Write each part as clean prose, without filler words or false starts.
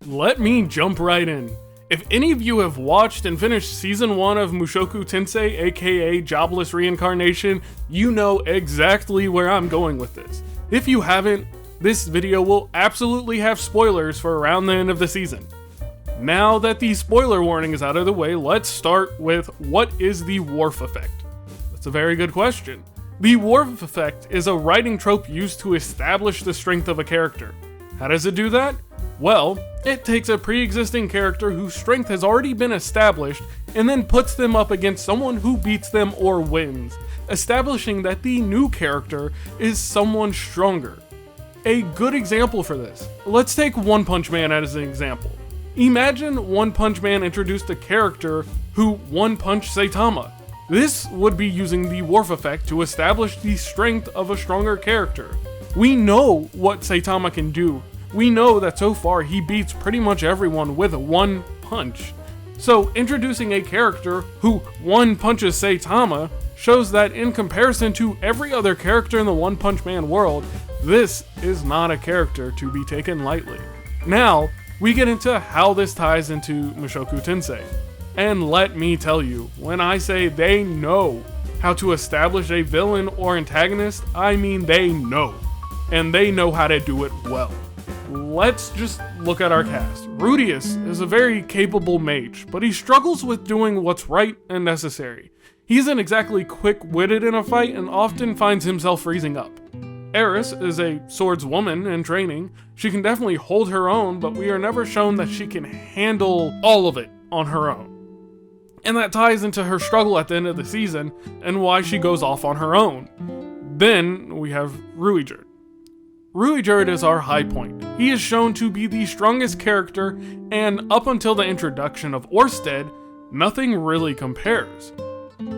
Let me jump right in. If any of you have watched and finished Season 1 of Mushoku Tensei, aka Jobless Reincarnation, you know exactly where I'm going with this. If you haven't, this video will absolutely have spoilers for around the end of the season. Now that the spoiler warning is out of the way, let's start with what is the Worf Effect? That's a very good question. The Worf Effect is a writing trope used to establish the strength of a character. How does it do that? Well, it takes a pre-existing character whose strength has already been established and then puts them up against someone who beats them or wins, establishing that the new character is someone stronger. A good example for this, let's take One Punch Man as an example. Imagine One Punch Man introduced a character who one-punched Saitama. This would be using the Worf Effect to establish the strength of a stronger character. We know what Saitama can do. We know that so far he beats pretty much everyone with one punch. So introducing a character who one punches Saitama shows that in comparison to every other character in the One Punch Man world, this is not a character to be taken lightly. Now, we get into how this ties into Mushoku Tensei. And let me tell you, when I say they know how to establish a villain or antagonist, I mean they know. And they know how to do it well. Let's just look at our cast. Ruijerd is a very capable mage, but he struggles with doing what's right and necessary. He isn't exactly quick-witted in a fight and often finds himself freezing up. Eris is a swordswoman in training. She can definitely hold her own, but we are never shown that she can handle all of it on her own. And that ties into her struggle at the end of the season and why she goes off on her own. Then we have Ruijerd. Ruijerd is our high point. He is shown to be the strongest character, and up until the introduction of Orsted, nothing really compares.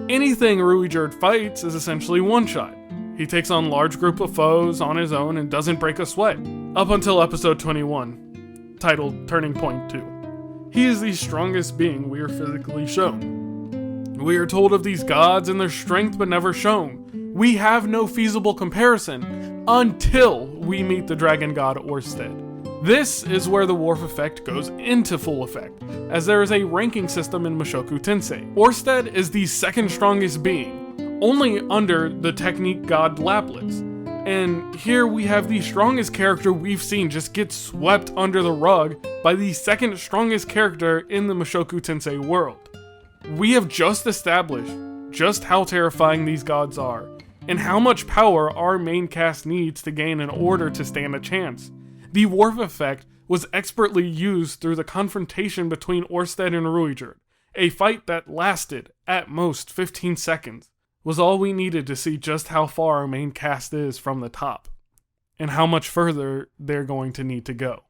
Anything Ruijerd fights is essentially one-shot. He takes on large group of foes on his own and doesn't break a sweat, up until episode 21, titled Turning Point 2. He is the strongest being we are physically shown. We are told of these gods and their strength but never shown. We have no feasible comparison until we meet the dragon god Orsted. This is where the Worf Effect goes into full effect, as there is a ranking system in Mushoku Tensei. Orsted is the second strongest being, only under the technique god Laplace. And here we have the strongest character we've seen just get swept under the rug by the second strongest character in the Mushoku Tensei world. We have just established just how terrifying these gods are, and how much power our main cast needs to gain in order to stand a chance. The Worf Effect was expertly used through the confrontation between Orsted and Ruijerd. A fight that lasted, at most, 15 seconds, was all we needed to see just how far our main cast is from the top, and how much further they're going to need to go.